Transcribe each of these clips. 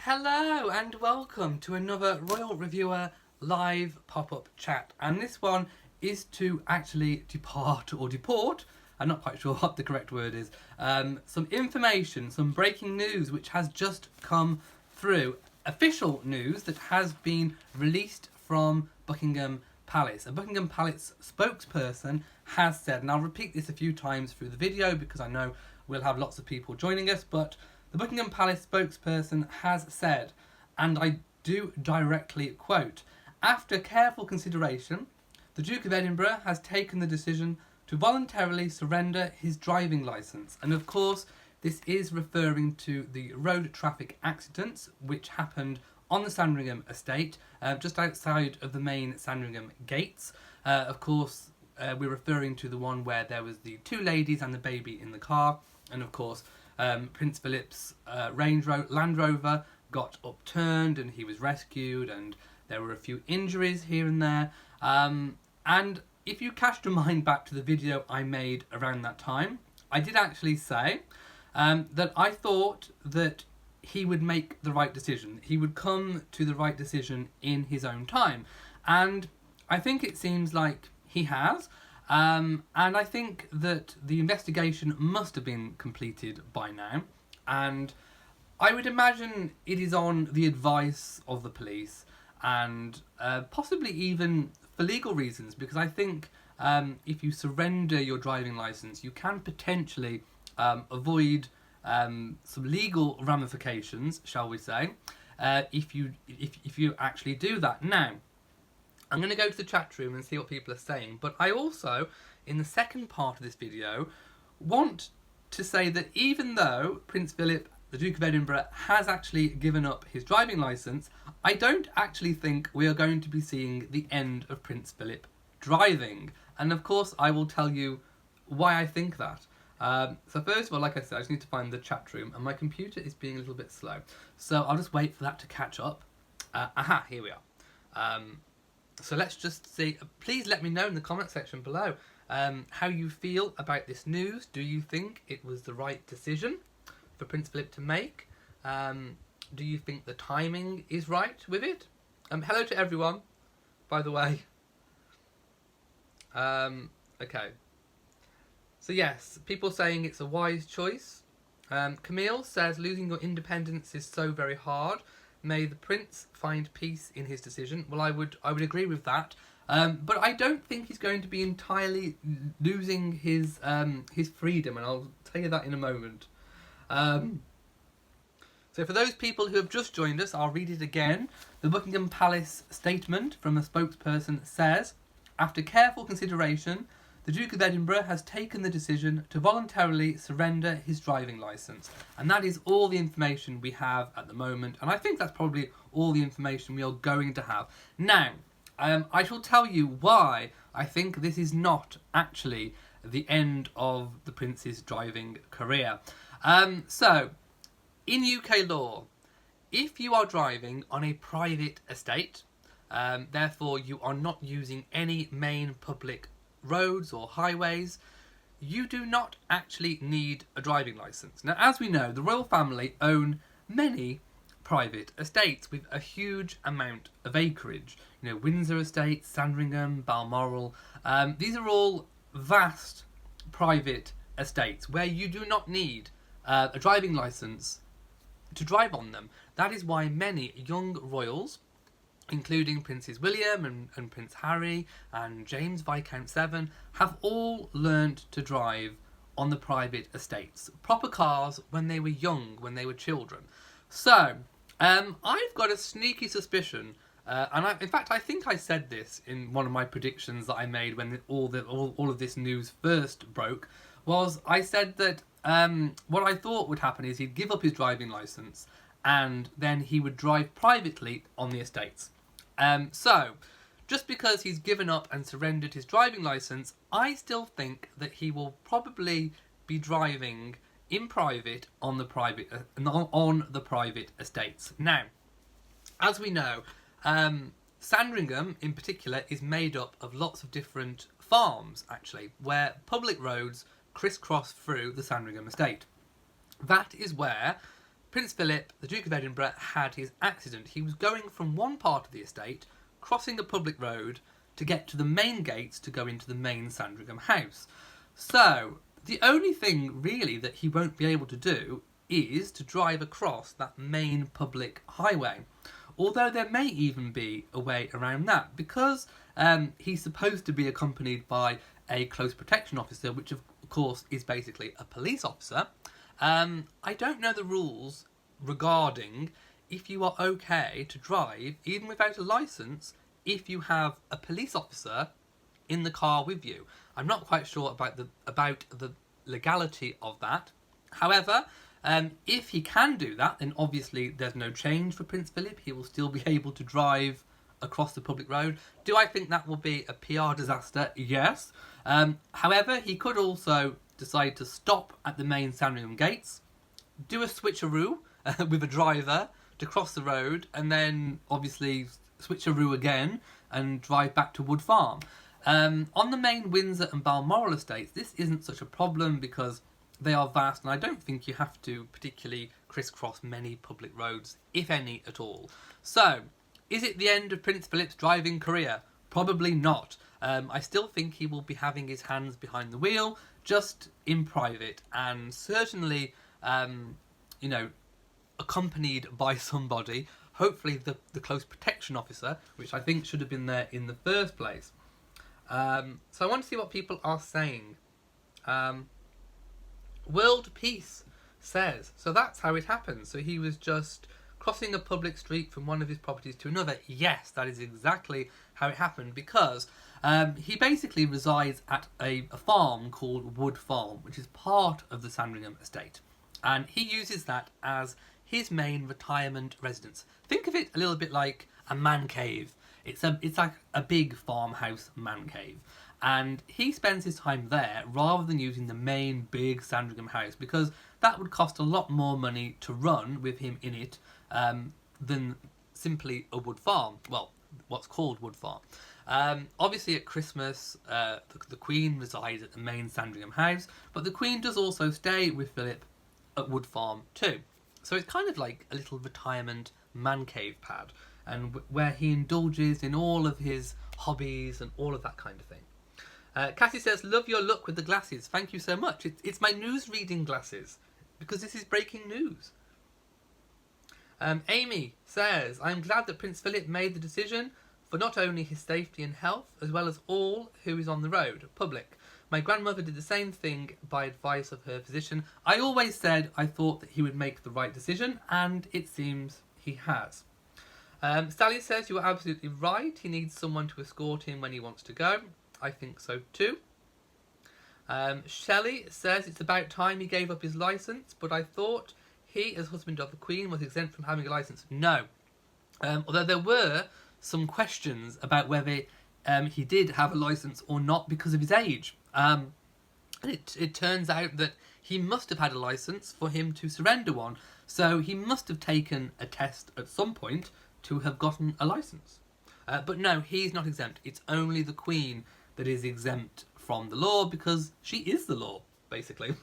Hello and welcome to another Royal Reviewer live pop-up chat, and this one is to actually deport, I'm not quite sure what the correct word is, some information, some breaking news which has just come through, official news that has been released from Buckingham Palace. A Buckingham Palace spokesperson has said, and I'll repeat this a few times through the video because I know we'll have lots of people joining us, but the Buckingham Palace spokesperson has said, and I do directly quote, "After careful consideration, the Duke of Edinburgh has taken the decision to voluntarily surrender his driving licence." And of course, this is referring to the road traffic accidents which happened on the Sandringham estate, just outside of the main Sandringham gates. Of course, we're referring to the one where there was the two ladies and the baby in the car, and of course, Prince Philip's Land Rover got upturned and he was rescued, and there were a few injuries here and there. And if you cast your mind back to the video I made around that time, I did actually say that I thought that he would make the right decision. He would come to the right decision in his own time. And I think it seems like he has. And I think that the investigation must have been completed by now, and I would imagine it is on the advice of the police, and possibly even for legal reasons, because I think if you surrender your driving licence, you can potentially avoid some legal ramifications, shall we say, if you actually do that. Now, I'm going to go to the chat room and see what people are saying, but I also, in the second part of this video, want to say that even though Prince Philip, the Duke of Edinburgh, has actually given up his driving licence, I don't actually think we are going to be seeing the end of Prince Philip driving. And of course, I will tell you why I think that. So first of all, like I said, I just need to find the chat room, and my computer is being a little bit slow. So I'll just wait for that to catch up. Here we are. So let's just see, please let me know in the comment section below how you feel about this news. Do you think it was the right decision for Prince Philip to make? Do you think the timing is right with it? Hello to everyone, by the way. Okay. So yes, people saying it's a wise choice. Camille says, losing your independence is so very hard. May the prince find peace in his decision. Well, I would agree with that, but I don't think he's going to be entirely losing his freedom, and I'll tell you that in a moment. So for those people who have just joined us, I'll read it again. The Buckingham Palace statement from a spokesperson says, "After careful consideration, the Duke of Edinburgh has taken the decision to voluntarily surrender his driving licence." And that is all the information we have at the moment, and I think that's probably all the information we are going to have. Now, I shall tell you why I think this is not actually the end of the Prince's driving career. So, in UK law, if you are driving on a private estate, therefore you are not using any main public roads or highways, you do not actually need a driving licence. Now, as we know, the royal family own many private estates with a huge amount of acreage. You know, Windsor Estate, Sandringham, Balmoral, these are all vast private estates where you do not need a driving licence to drive on them. That is why many young royals, including Princes William and Prince Harry and James Viscount Severn, have all learnt to drive on the private estates. Proper cars when they were young, when they were children. So, I've got a sneaky suspicion, in fact I think I said this in one of my predictions that I made when all of this news first broke, was I said that what I thought would happen is he'd give up his driving licence and then he would drive privately on the estates. So, just because he's given up and surrendered his driving licence, I still think that he will probably be driving in private on the private estates. Now, as we know, Sandringham in particular is made up of lots of different farms, actually, where public roads crisscross through the Sandringham estate. That is where Prince Philip, the Duke of Edinburgh, had his accident. He was going from one part of the estate, crossing a public road, to get to the main gates to go into the main Sandringham house. So, the only thing really that he won't be able to do is to drive across that main public highway. Although there may even be a way around that, because he's supposed to be accompanied by a close protection officer, which of course is basically a police officer. I don't know the rules regarding if you are okay to drive, even without a licence, if you have a police officer in the car with you. I'm not quite sure about the legality of that. However, if he can do that, then obviously there's no change for Prince Philip. He will still be able to drive across the public road. Do I think that will be a PR disaster? Yes. However, he could also decide to stop at the main Sandringham gates, do a switcheroo with a driver to cross the road, and then obviously switcheroo again and drive back to Wood Farm. On the main Windsor and Balmoral estates, this isn't such a problem because they are vast, and I don't think you have to particularly crisscross many public roads, if any at all. So, is it the end of Prince Philip's driving career? Probably not. I still think he will be having his hands behind the wheel, just in private, and certainly, accompanied by somebody, hopefully the close protection officer, which I think should have been there in the first place. So I want to see what people are saying. World Peace says, so that's how it happens. So he was just crossing a public street from one of his properties to another. Yes, that is exactly how it happened, because he basically resides at a farm called Wood Farm, which is part of the Sandringham estate. And he uses that as his main retirement residence. Think of it a little bit like a man cave. It's like a big farmhouse man cave. And he spends his time there rather than using the main big Sandringham house, because that would cost a lot more money to run with him in it than simply a wood farm. Well, what's called Wood Farm. Obviously at Christmas, the Queen resides at the main Sandringham house, but the Queen does also stay with Philip at Wood Farm too. So it's kind of like a little retirement man cave pad, and where he indulges in all of his hobbies and all of that kind of thing. Cassie says, love your look with the glasses. Thank you so much. It's my news reading glasses, because this is breaking news. Amy says, I'm glad that Prince Philip made the decision for not only his safety and health, as well as all who is on the road, public. My grandmother did the same thing by advice of her physician. I always said I thought that he would make the right decision, and it seems he has. Sally says, you are absolutely right. He needs someone to escort him when he wants to go. I think so too. Shelley says, it's about time he gave up his licence, but I thought he, as husband of the Queen, was exempt from having a licence. No. Although there were some questions about whether he did have a licence or not because of his age. And it turns out that he must have had a licence for him to surrender one. So he must have taken a test at some point to have gotten a licence. But no, he's not exempt. It's only the Queen that is exempt from the law, because she is the law, basically.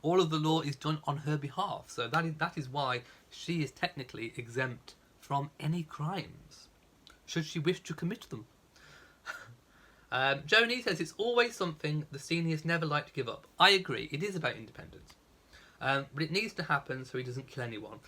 All of the law is done on her behalf. So that is why she is technically exempt from any crimes, should she wish to commit them. Joni says, it's always something the seniors never like to give up. I agree, it is about independence. But it needs to happen so he doesn't kill anyone.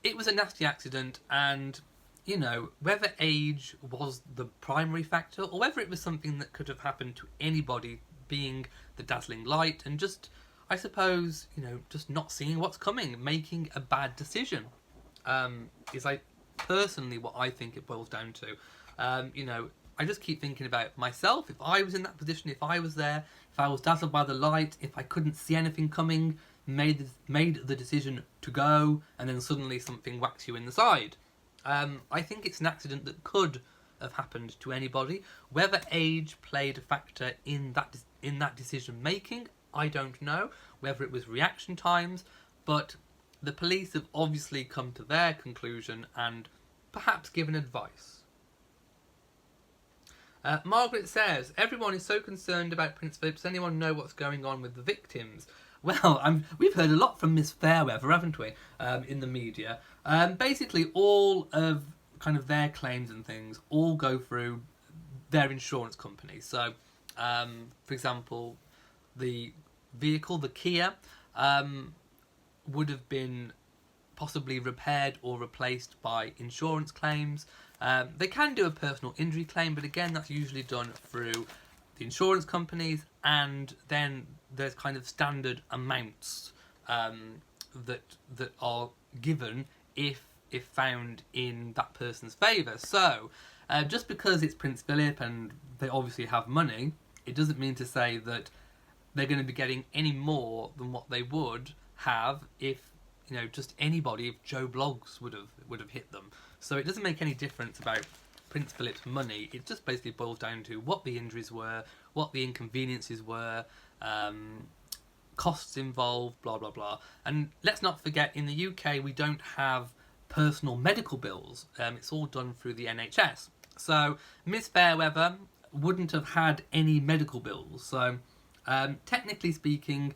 It was a nasty accident, and, you know, whether age was the primary factor, or whether it was something that could have happened to anybody, being the dazzling light, and just, I suppose, you know, just not seeing what's coming, making a bad decision, is, like, personally what I think it boils down to. You know, I just keep thinking about myself. If I was in that position, if I was there, if I was dazzled by the light, if I couldn't see anything coming, made the decision to go, and then suddenly something whacks you in the side. I think it's an accident that could have happened to anybody. Whether age played a factor in that decision making, I don't know. Whether it was reaction times, but the police have obviously come to their conclusion and perhaps given advice. Margaret says, everyone is so concerned about Prince Philip. Does anyone know what's going on with the victims? Well, we've heard a lot from Miss Fairweather, haven't we, in the media. Basically, all of kind of their claims and things all go through their insurance company. So, for example, the vehicle, the Kia, would have been possibly repaired or replaced by insurance claims. They can do a personal injury claim, but again, that's usually done through the insurance companies, and then there's kind of standard amounts that are given if found in that person's favour. So, just because it's Prince Philip and they obviously have money, it doesn't mean to say that they're going to be getting any more than what they would have if, you know, just anybody, if Joe Bloggs would have hit them. So it doesn't make any difference about Prince Philip's money. It just basically boils down to what the injuries were, what the inconveniences were, costs involved, blah blah blah. And let's not forget, in the UK we don't have personal medical bills. It's all done through the NHS. So Miss Fairweather wouldn't have had any medical bills. So technically speaking,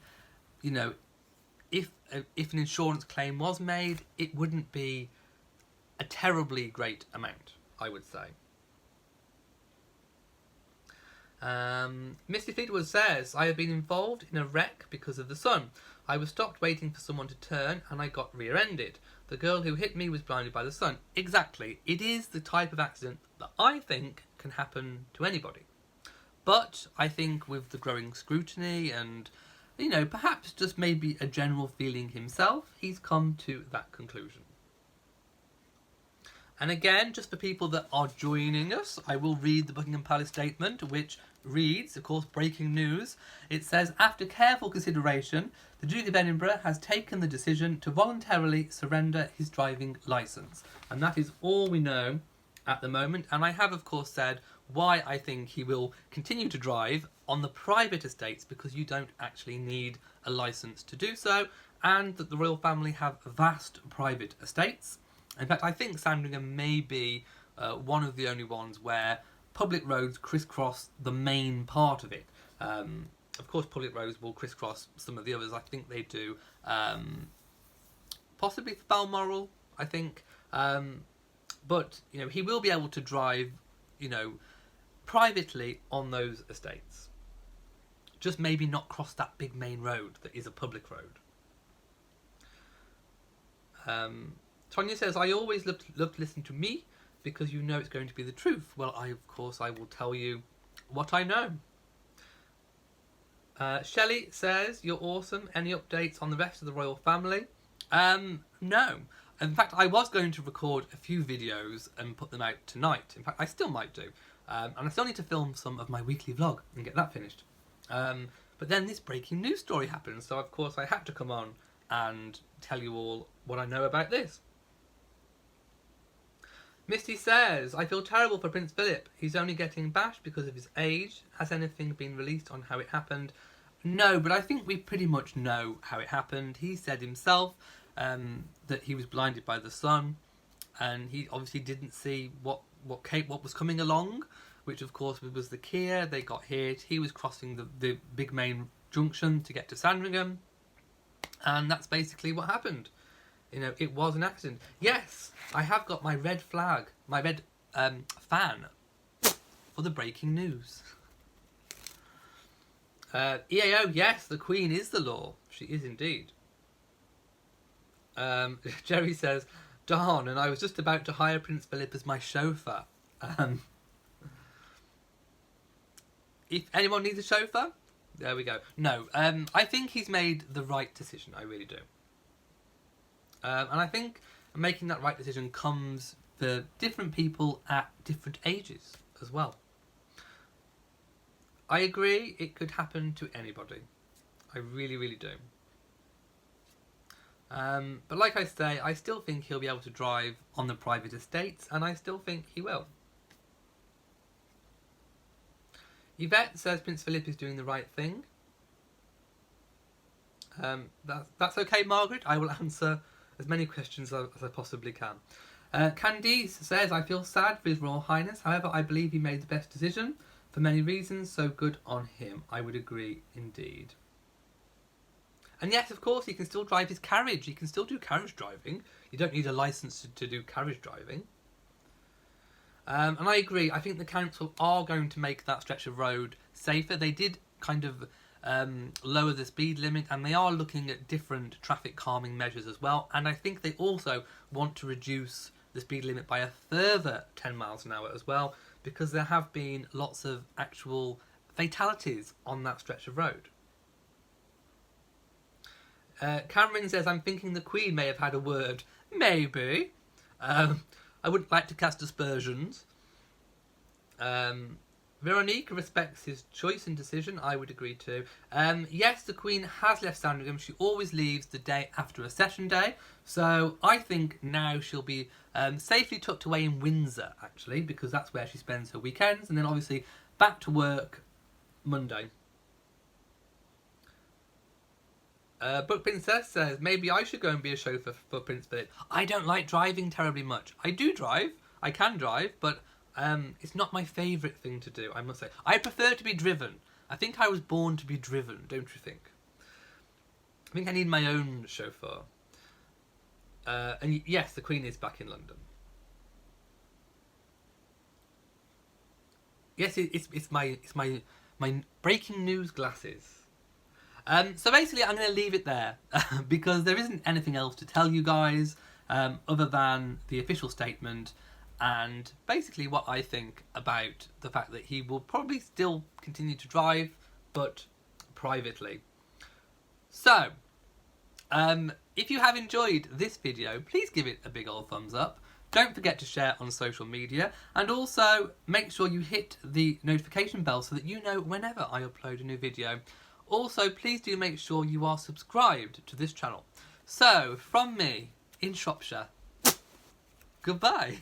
you know, if an insurance claim was made, it wouldn't be a terribly great amount, I would say. Misty Fleetwood says, I have been involved in a wreck because of the sun. I was stopped waiting for someone to turn and I got rear-ended. The girl who hit me was blinded by the sun. Exactly. It is the type of accident that I think can happen to anybody. But I think with the growing scrutiny and, you know, perhaps just maybe a general feeling himself, he's come to that conclusion. And again, just for people that are joining us, I will read the Buckingham Palace statement, which reads, of course, breaking news. It says, after careful consideration, the Duke of Edinburgh has taken the decision to voluntarily surrender his driving licence. And that is all we know at the moment. And I have, of course, said why I think he will continue to drive on the private estates, because you don't actually need a licence to do so, and that the royal family have vast private estates. In fact, I think Sandringham may be one of the only ones where public roads crisscross the main part of it. Of course, public roads will crisscross some of the others. I think they do. Possibly for Balmoral, I think. But, you know, he will be able to drive, you know, privately on those estates. Just maybe not cross that big main road that is a public road. Tonya says, I always love to listen to me because you know it's going to be the truth. Well, of course, I will tell you what I know. Shelley says, you're awesome. Any updates on the rest of the royal family? No. In fact, I was going to record a few videos and put them out tonight. In fact, I still might do. And I still need to film some of my weekly vlog and get that finished. But then this breaking news story happened, so of course I had to come on and tell you all what I know about this. Misty says, I feel terrible for Prince Philip. He's only getting bashed because of his age. Has anything been released on how it happened? No, but I think we pretty much know how it happened. He said himself that he was blinded by the sun, and he obviously didn't see what was coming along, which of course was the Kia. They got hit. He was crossing the big main junction to get to Sandringham, and that's basically what happened. You know, it was an accident. Yes, I have got my red flag, my red fan for the breaking news. EAO, yes, the Queen is the law. She is indeed. Jerry says, darn, and I was just about to hire Prince Philip as my chauffeur. If anyone needs a chauffeur, there we go. No, I think he's made the right decision. I really do. And I think making that right decision comes for different people at different ages as well. I agree, it could happen to anybody. I really, really do. But like I say, I still think he'll be able to drive on the private estates, and I still think he will. Yvette says Prince Philip is doing the right thing. That's okay, Margaret. I will answer as many questions as I possibly can. Candice says, I feel sad for His Royal Highness. However, I believe he made the best decision for many reasons, so good on him. I would agree indeed. And yes, of course, he can still drive his carriage. He can still do carriage driving. You don't need a licence to do carriage driving. And I agree. I think the council are going to make that stretch of road safer. They did kind of lower the speed limit, and they are looking at different traffic calming measures as well. And I think they also want to reduce the speed limit by a further 10 miles an hour as well, because there have been lots of actual fatalities on that stretch of road. Cameron says, I'm thinking the Queen may have had a word. Maybe. I wouldn't like to cast aspersions. Veronique respects his choice and decision. I would agree too. Yes, the Queen has left Sandringham. She always leaves the day after a session day. So I think now she'll be safely tucked away in Windsor, actually, because that's where she spends her weekends. And then obviously back to work Monday. Book Princess says, maybe I should go and be a chauffeur for Prince Philip. I don't like driving terribly much. I do drive. I can drive, but it's not my favourite thing to do, I must say. I prefer to be driven. I think I was born to be driven, don't you think? I think I need my own chauffeur. And yes, the Queen is back in London. Yes, it's my breaking news glasses. So basically, I'm going to leave it there because there isn't anything else to tell you guys other than the official statement and basically what I think about the fact that he will probably still continue to drive, but privately. So, if you have enjoyed this video, please give it a big old thumbs up. Don't forget to share on social media, and also make sure you hit the notification bell so that you know whenever I upload a new video. Also, please do make sure you are subscribed to this channel. So, from me, in Shropshire, goodbye.